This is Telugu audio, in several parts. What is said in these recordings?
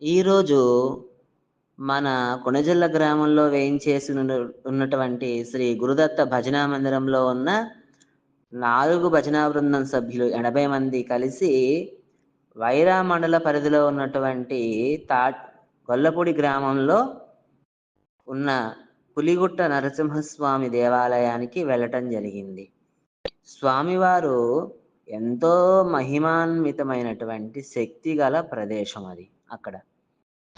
ఈరోజు మన కొణిజల్ల గ్రామంలో వేయించేసి ఉన్నటువంటి శ్రీ గురుదత్త భజనా మందిరంలో ఉన్న 4 భజనా బృందం సభ్యులు 80 మంది కలిసి వైరా మండల పరిధిలో ఉన్నటువంటి గొల్లపూడి గ్రామంలో ఉన్న పులిగుట్ట నరసింహస్వామి దేవాలయానికి వెళ్ళటం జరిగింది. స్వామివారు ఎంతో మహిమాన్వితమైనటువంటి శక్తి గల ప్రదేశం అది.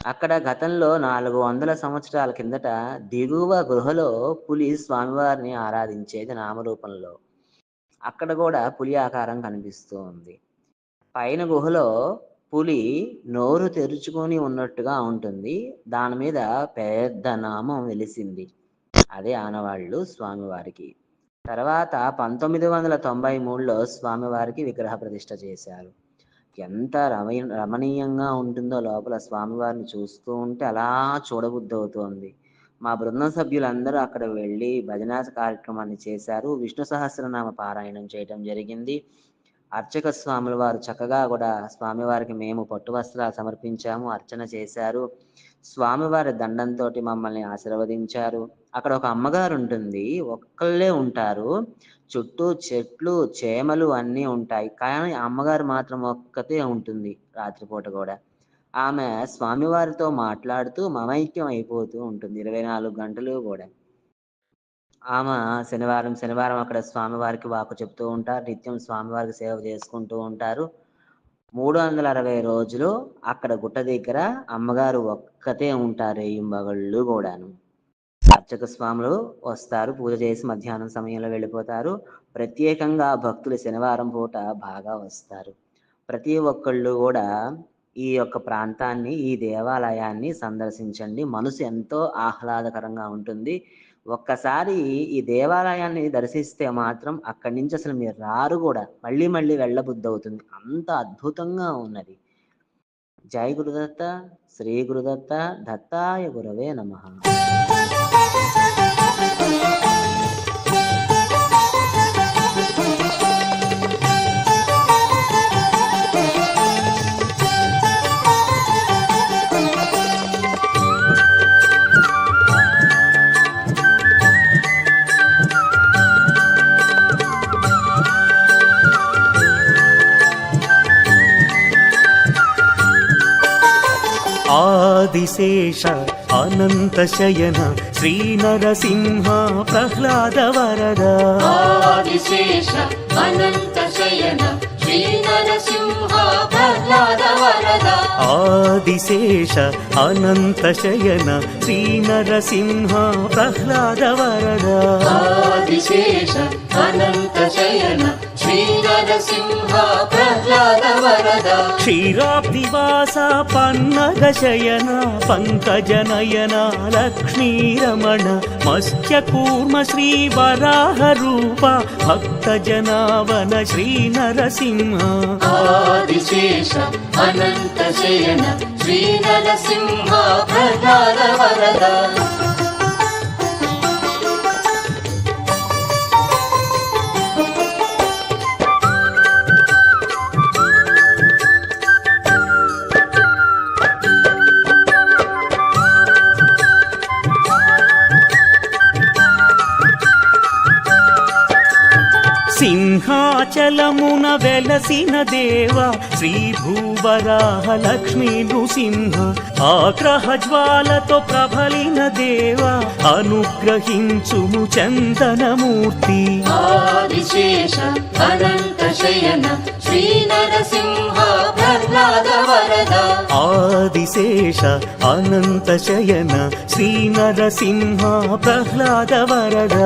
అక్కడ గతంలో 400 సంవత్సరాల కిందట దిగువ గుహలో పులి స్వామివారిని ఆరాధించేది నామరూపంలో. అక్కడ కూడా పులి ఆకారం కనిపిస్తూ ఉంది. పైన గుహలో పులి నోరు తెరుచుకొని ఉన్నట్టుగా ఉంటుంది. దాని మీద పెద్ద నామం వెలిసింది. అదే ఆనవాళ్ళు స్వామివారికి. తర్వాత 1993లో స్వామివారికి విగ్రహ ప్రతిష్ఠ చేశారు. ఎంత రమణీయంగా ఉంటుందో లోపల స్వామివారిని చూస్తూ ఉంటే అలా చూడబుద్ధి అవుతోంది. మా బృందం సభ్యులందరూ అక్కడ వెళ్ళి భజనా కార్యక్రమాన్ని చేశారు. విష్ణు సహస్రనామ పారాయణం చేయటం జరిగింది. అర్చక స్వాముల వారు చక్కగా కూడా స్వామివారికి మేము పట్టు వస్త్రాలు సమర్పించాము, అర్చన చేశారు. స్వామివారి దండంతో మమ్మల్ని ఆశీర్వదించారు. అక్కడ ఒక అమ్మగారు ఉంటుంది, ఒక్కళ్ళే ఉంటారు. చుట్టూ చెట్లు చేమలు అన్నీ ఉంటాయి, కానీ అమ్మగారు మాత్రం ఒక్కతే ఉంటుంది రాత్రిపూట కూడా. ఆమె స్వామివారితో మాట్లాడుతూ మమైక్యం అయిపోతూ ఉంటుంది 24 గంటలు కూడా. ఆమె శనివారం అక్కడ స్వామివారికి వాకు చెప్తూ ఉంటారు. నిత్యం స్వామివారికి సేవ చేసుకుంటూ ఉంటారు. 360 రోజులు అక్కడ గుట్ట దగ్గర అమ్మగారు ఒక్కతే ఉంటారు. ఏయింబగళ్ళు కూడాను. అర్చక స్వాములు వస్తారు, పూజ చేసి మధ్యాహ్నం సమయంలో వెళ్ళిపోతారు. ప్రత్యేకంగా భక్తులు శనివారం పూట బాగా వస్తారు. ప్రతి ఒక్కళ్ళు కూడా ఈ యొక్క ప్రాంతాన్ని, ఈ దేవాలయాన్ని సందర్శించండి. మనసు ఎంతో ఆహ్లాదకరంగా ఉంటుంది. ఒక్కసారి ఈ దేవాలయాన్ని దర్శిస్తే మాత్రం అక్కడి నుంచి అసలు మీరు రారు కూడా, మళ్ళీ మళ్ళీ వెళ్ళబుద్ధి అవుతుంది. అంత అద్భుతంగా ఉన్నది. జై గురుదత్త, శ్రీ గురుదత్త, దత్తాయ గురవే నమః. ఆదిశేష అనంత శయన శ్రీ నరసింహ ప్రహ్లాద వరద. ఆదిశేష అనంత శయన శ్రీ నరసింహ ప్రహ్లాద వరద. ఆదిశేష అనంత శయన శ్రీ నరసింహ ప్రహ్లాద వరద. ఆదిశేష అనంత శయన శ్రీ నరసింహ ప్రహ్లాద వరద. క్షీరాబ్దివాస పన్నగ శయన పంకజ నయన లక్ష్మీరమణ మత్స్యకూర్మ శ్రీ వరాహ రూప భక్త జనావన శ్రీ నరసింహ. ఆదిశేష అనంత శయన శ్రీ నరసింహ ప్రహ్లాద వరద. సింహాచలమున వెలసిన దేవ శ్రీ భూవరాహ లక్ష్మీ నృసింహ. ఆగ్రహ జ్వాలతో ప్రబలిన దేవ అనుగ్రహించుము చందనమూర్తి. ఆదిశేష అనంత శయన శ్రీ నరసింహ ప్రహ్లాద వరద. ఆదిశేష అనంత శయన శ్రీ నరసింహ ప్రహ్లాద వరద.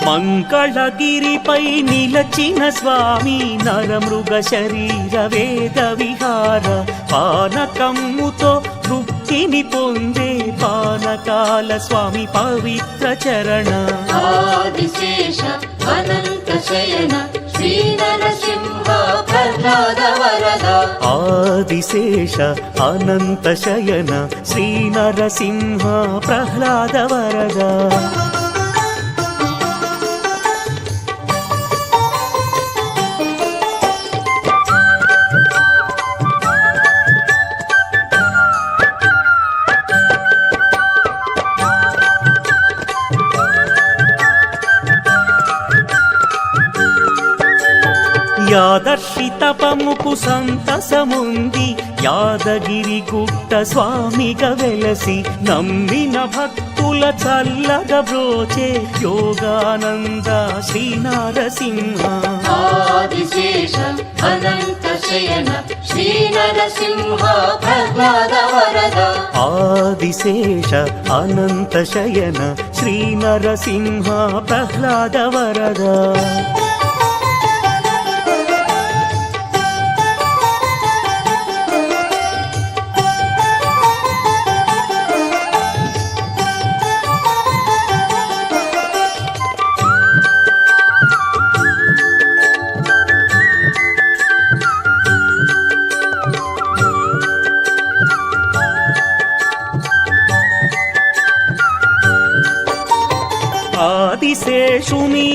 మంగళగిరిపై నిలచిన స్వామి నరమృగ శరీర వేద విహార పానకమ్ముతో తృప్తి ముక్తిని పొందే పానకాల స్వామి పవిత్ర చరణ ఆదిశేష అనంత శయన శ్రీ నరసింహ ప్రహ్లాద వరద ఆదిశేష అనంత శయన శ్రీ నరసింహ ప్రహ్లాద వరద యాదర్శి తపముకు సంతసముంది యాదగిరి గుట్ట స్వామిగా వెలసి నమ్మిన భక్తుల చల్లగా బ్రోచే యోగానంద శ్రీ నరసింహ ఆదిశేష అనంత శయన శ్రీ నరసింహ ప్రహ్లాద వరద ఆదిశేష అనంత శయన శ్రీ నరసింహ ప్రహ్లాద వరద ఆదిశేషుని